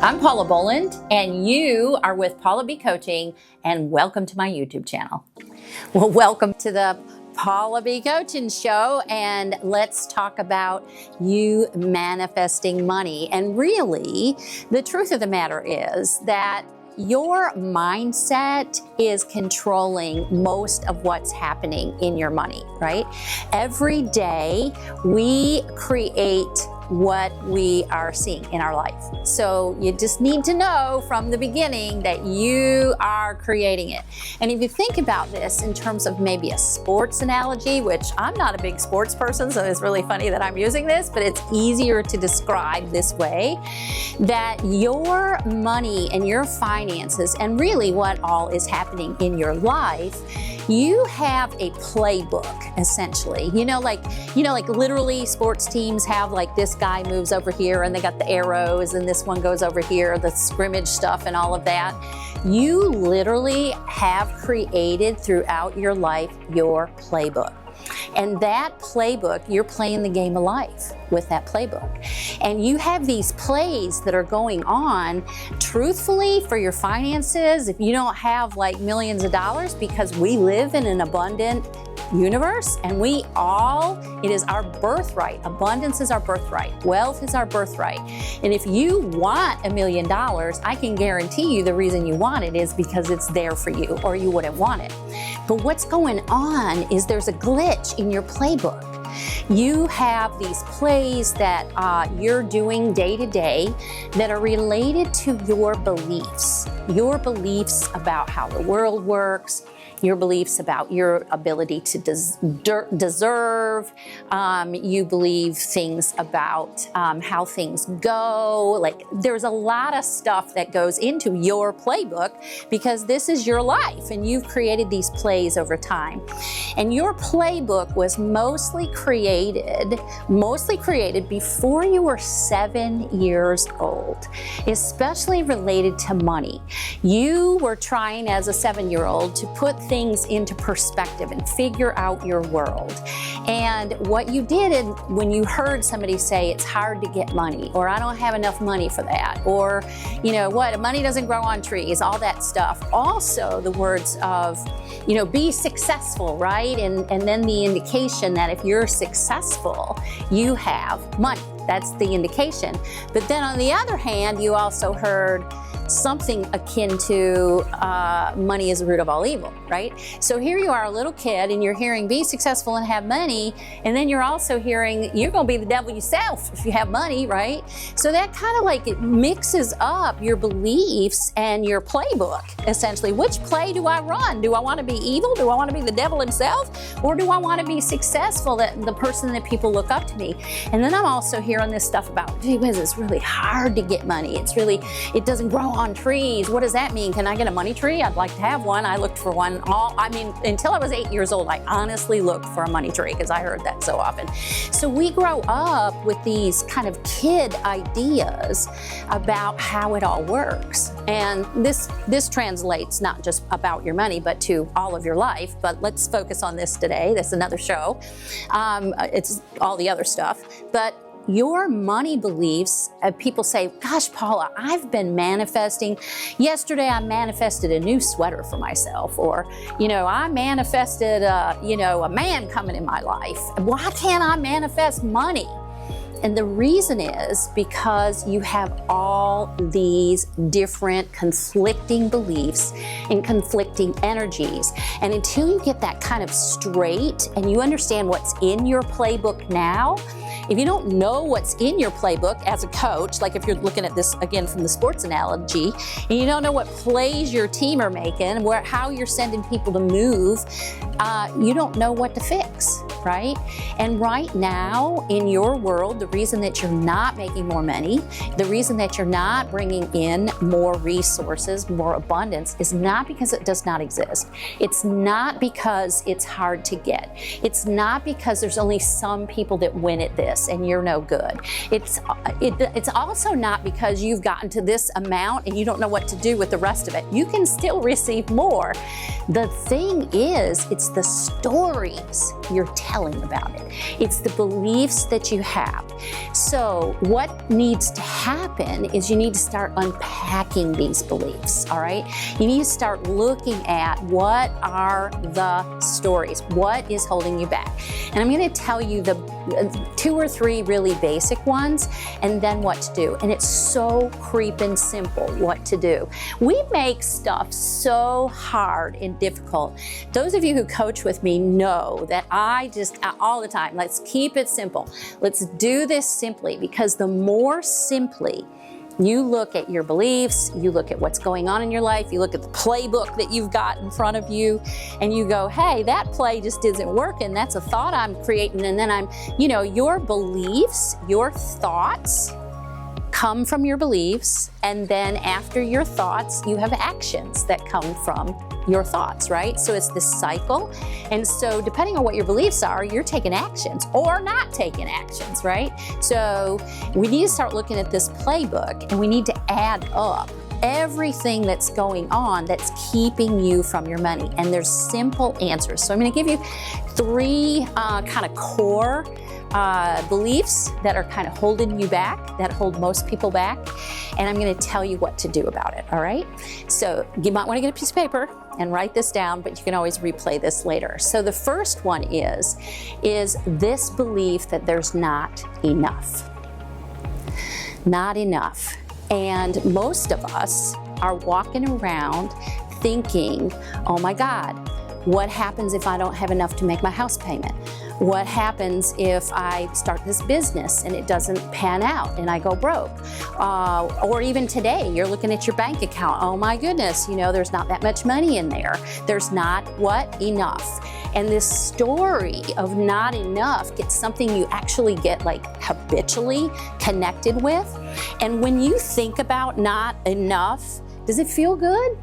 I'm Paula Boland, and you are with Paula B Coaching, and welcome to my YouTube channel. Well, welcome to the Paula B Coaching Show, and let's talk about you manifesting money. And really, the truth of the matter is that your mindset is controlling most of what's happening in your money, right? Every day we create what we are seeing in our life. So you just need to know from the beginning that you are creating it. And if you think about this in terms of maybe a sports analogy, which I'm not a big sports person, so it's really funny that I'm using this, but it's easier to describe this way, that your money and your finances and really what all is happening in your life, you have a playbook, essentially. You know, like literally sports teams have like this guy moves over here and they got the arrows and this one goes over here, the scrimmage stuff and all of that. You literally have created throughout your life your playbook. And that playbook, you're playing the game of life with that playbook. And you have these plays that are going on, truthfully, for your finances, if you don't have like millions of dollars, because we live in an abundant universe and it is our birthright. Abundance is our birthright. Wealth is our birthright. And if you want $1 million, I can guarantee you the reason you want it is because it's there for you or you wouldn't want it. But what's going on is there's a glitch in your playbook. You have these plays that you're doing day to day that are related to your beliefs about how the world works, your beliefs about your ability to deserve. You believe things about how things go. Like there's a lot of stuff that goes into your playbook because this is your life and you've created these plays over time. And your playbook was mostly created before you were 7 years old, especially related to money. You were trying as a 7-year-old to put things into perspective and figure out your world. And what you did when you heard somebody say it's hard to get money, or I don't have enough money for that, or you know what, money doesn't grow on trees, all that stuff. Also the words of, you know, be successful, right? And then the indication that if you're successful, you have money. That's the indication. But then on the other hand, you also heard something akin to money is the root of all evil, right? So here you are, a little kid, and you're hearing be successful and have money, and then you're also hearing you're going to be the devil yourself if you have money, right? So that kind of like it mixes up your beliefs and your playbook, essentially. Which play do I run? Do I want to be evil? Do I want to be the devil himself? Or do I want to be successful, the person that people look up to me? And then I'm also hearing this stuff about, gee whiz, it's really hard to get money. It doesn't grow on trees. What does that mean? Can I get a money tree? I'd like to have one. I looked for one until I was 8 years old, I honestly looked for a money tree because I heard that so often. So we grow up with these kind of kid ideas about how it all works. And this translates not just about your money, but to all of your life. But let's focus on this today. That's another show. It's all the other stuff. But your money beliefs, people say, gosh, Paula, I've been manifesting. Yesterday, I manifested a new sweater for myself. Or, you know, I manifested, a man coming in my life. Why can't I manifest money? And the reason is because you have all these different conflicting beliefs and conflicting energies. And until you get that kind of straight and you understand what's in your playbook now, if you don't know what's in your playbook as a coach, like if you're looking at this again from the sports analogy, and you don't know what plays your team are making, how you're sending people to move, you don't know what to fix, right? And right now in your world, the reason that you're not making more money, the reason that you're not bringing in more resources, more abundance, is not because it does not exist. It's not because it's hard to get. It's not because there's only some people that win at this and you're no good. It's also not because you've gotten to this amount and you don't know what to do with the rest of it. You can still receive more. The thing is, it's the stories you're telling about it. It's the beliefs that you have. So what needs to happen is you need to start unpacking these beliefs, all right? You need to start looking at what are the stories, what is holding you back. And I'm going to tell you the 2 or 3 really basic ones and then what to do. And it's so creepin' simple what to do. We make stuff so hard and difficult. Those of you who coach with me know that I just all the time, let's keep it simple. Let's do this simply, because the more simply you look at your beliefs, you look at what's going on in your life, you look at the playbook that you've got in front of you, and you go, hey, that play just isn't working. That's a thought I'm creating. And then your beliefs, your thoughts come from your beliefs. And then after your thoughts, you have actions that come from your thoughts, right? So it's this cycle. And so depending on what your beliefs are, you're taking actions or not taking actions, right? So we need to start looking at this playbook, and we need to add up everything that's going on that's keeping you from your money. And there's simple answers. So I'm going to give you 3 kind of core beliefs that are kind of holding you back, that hold most people back. And I'm going to tell you what to do about it, all right? So you might want to get a piece of paper and write this down, but you can always replay this later. So the first one is this belief that there's not enough. Not enough. And most of us are walking around thinking, oh my God, what happens if I don't have enough to make my house payment? What happens if I start this business and it doesn't pan out and I go broke? Or even today, you're looking at your bank account. Oh my goodness, there's not that much money in there. There's not what? Enough. And this story of not enough gets something you actually get like habitually connected with. And when you think about not enough, does it feel good?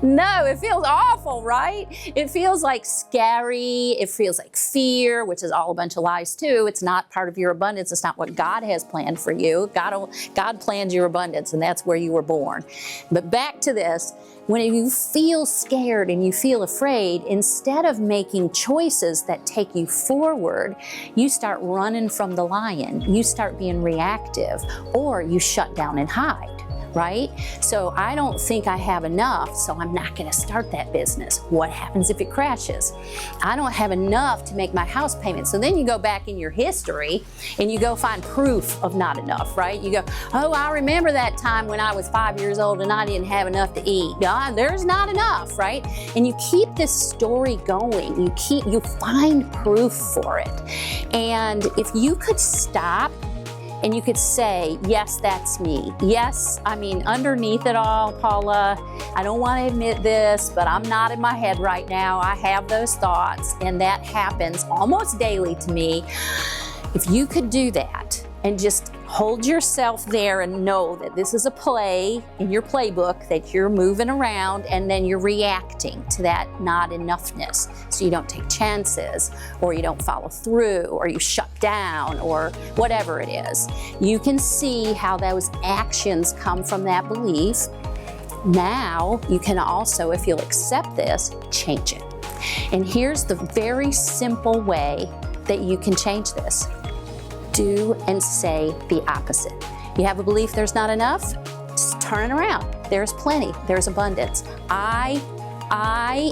No, it feels awful, right? It feels like scary. It feels like fear, which is all a bunch of lies too. It's not part of your abundance. It's not what God has planned for you. God planned your abundance, and that's where you were born. But back to this, when you feel scared and you feel afraid, instead of making choices that take you forward, you start running from the lion. You start being reactive, or you shut down and hide. Right? So I don't think I have enough, so I'm not going to start that business. What happens if it crashes? I don't have enough to make my house payment. So then you go back in your history and you go find proof of not enough, right? You go, oh, I remember that time when I was 5 years old and I didn't have enough to eat. There's not enough, right? And you keep this story going. You find proof for it. And if you could stop and you could say, yes, that's me. Yes, underneath it all, Paula, I don't want to admit this, but I'm not in my head right now. I have those thoughts, and that happens almost daily to me. If you could do that and just hold yourself there and know that this is a play in your playbook, that you're moving around and then you're reacting to that not enoughness. So you don't take chances, or you don't follow through, or you shut down, or whatever it is. You can see how those actions come from that belief. Now you can also, if you'll accept this, change it. And here's the very simple way that you can change this. Do and say the opposite. You have a belief there's not enough? Just turn it around. There's plenty. There's abundance. I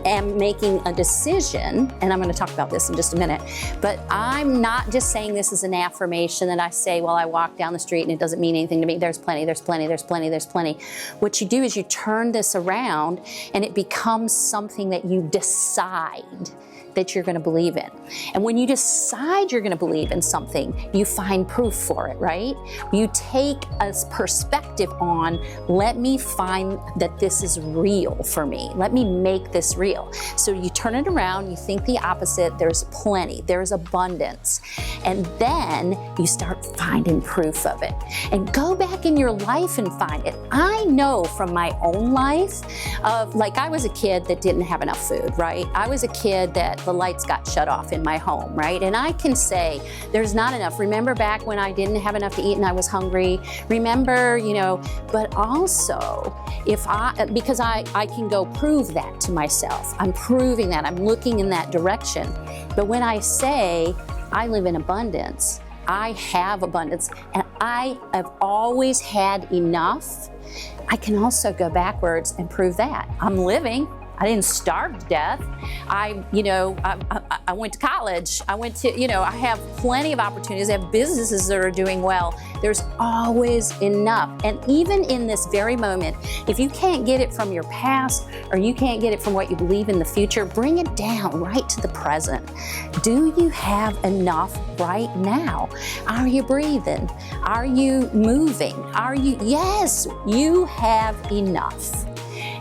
am making a decision, and I'm going to talk about this in just a minute, but I'm not just saying this as an affirmation that I say while I walk down the street and it doesn't mean anything to me. There's plenty, there's plenty, there's plenty, there's plenty. What you do is you turn this around and it becomes something that you decide that you're going to believe in. And when you decide you're going to believe in something, you find proof for it, right? You take a perspective on, let me find that this is real for me. Let me make this real. So you turn it around, you think the opposite, there's plenty, there's abundance. And then you start finding proof of it. And go back in your life and find it. I know from my own life of, I was a kid that didn't have enough food, right? I was a kid that the lights got shut off in my home, right? And I can say, there's not enough. Remember back when I didn't have enough to eat and I was hungry? Remember, but also because I can go prove that to myself. I'm proving that, I'm looking in that direction. But when I say I live in abundance, I have abundance and I have always had enough, I can also go backwards and prove that. I'm living. I didn't starve to death. I went to college. I have plenty of opportunities. I have businesses that are doing well. There's always enough. And even in this very moment, if you can't get it from your past or you can't get it from what you believe in the future, bring it down right to the present. Do you have enough right now? Are you breathing? Are you moving? Yes, you have enough.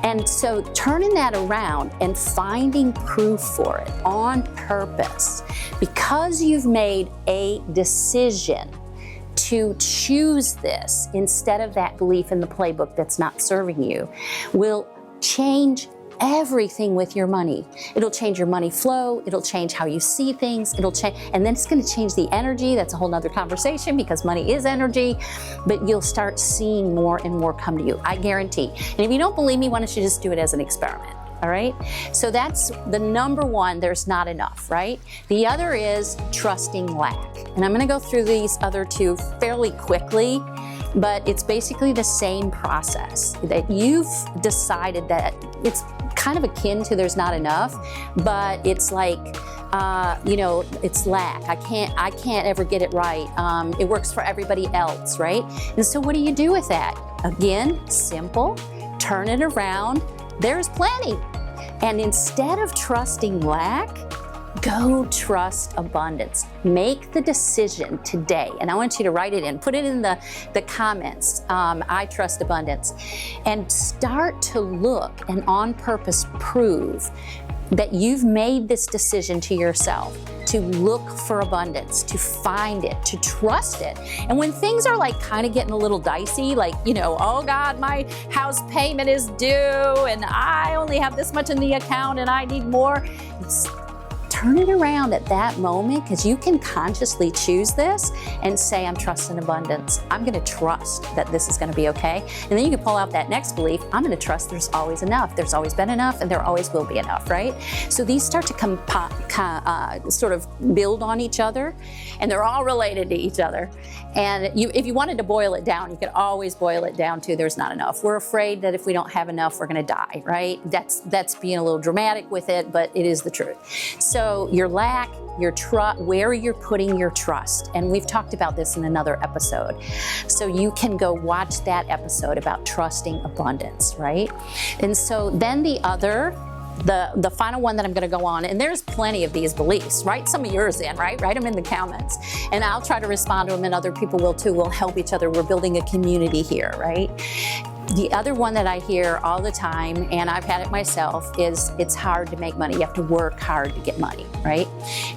And so turning that around and finding proof for it on purpose, because you've made a decision to choose this instead of that belief in the playbook that's not serving you, will change everything with your money. It'll change your money flow. It'll change how you see things. It'll change, and then it's going to change the energy. That's a whole nother conversation because money is energy, but you'll start seeing more and more come to you. I guarantee. And if you don't believe me, why don't you just do it as an experiment? All right. So that's the number one. There's not enough, right? The other is trusting lack. And I'm going to go through these other two fairly quickly, but it's basically the same process that you've decided that it's kind of akin to there's not enough, but it's like, it's lack. I can't ever get it right. It works for everybody else, right? And so what do you do with that? Again, simple, turn it around. There's plenty. And instead of trusting lack, go trust abundance. Make the decision today. And I want you to write it in, put it in the comments. I trust abundance. And start to look and on purpose prove that you've made this decision to yourself to look for abundance, to find it, to trust it. And when things are like kind of getting a little dicey, like, oh God, my house payment is due and I only have this much in the account and I need more. Turn it around at that moment, because you can consciously choose this and say, I'm trusting abundance. I'm going to trust that this is going to be okay. And then you can pull out that next belief. I'm going to trust there's always enough. There's always been enough and there always will be enough, right? So these start to sort of build on each other, and they're all related to each other. And if you wanted to boil it down, you could always boil it down to there's not enough. We're afraid that if we don't have enough, we're going to die, right? That's being a little dramatic with it, but it is the truth. So your lack, your trust, where you're putting your trust. And we've talked about this in another episode. So you can go watch that episode about trusting abundance, right? And so then the final one that I'm going to go on, and there's plenty of these beliefs. Write some of yours in, right? Write them in the comments. And I'll try to respond to them, and other people will too. We'll help each other. We're building a community here, right? The other one that I hear all the time, and I've had it myself, is it's hard to make money. You have to work hard to get money, right?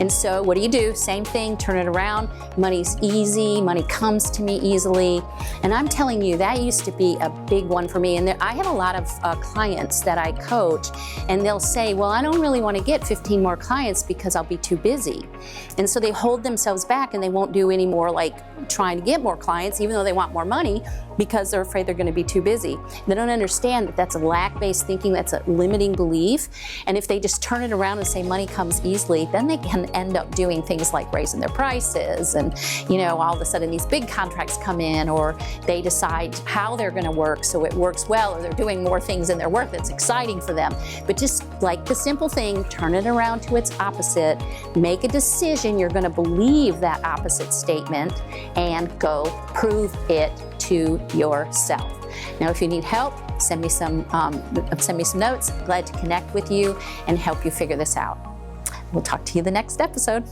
And so what do? Same thing, turn it around. Money's easy. Money comes to me easily. And I'm telling you, that used to be a big one for me. And I have a lot of clients that I coach, and they'll say, well, I don't really want to get 15 more clients because I'll be too busy. And so they hold themselves back and they won't do any more like trying to get more clients, even though they want more money, because they're afraid they're going to be too busy. They don't understand that that's a lack-based thinking, that's a limiting belief. And if they just turn it around and say money comes easily, then they can end up doing things like raising their prices, and all of a sudden these big contracts come in, or they decide how they're going to work so it works well, or they're doing more things in their work that's exciting for them. But just like the simple thing, turn it around to its opposite, make a decision you're going to believe that opposite statement, and go prove it to yourself. Now, if you need help, send me some notes. Glad to connect with you and help you figure this out. We'll talk to you the next episode.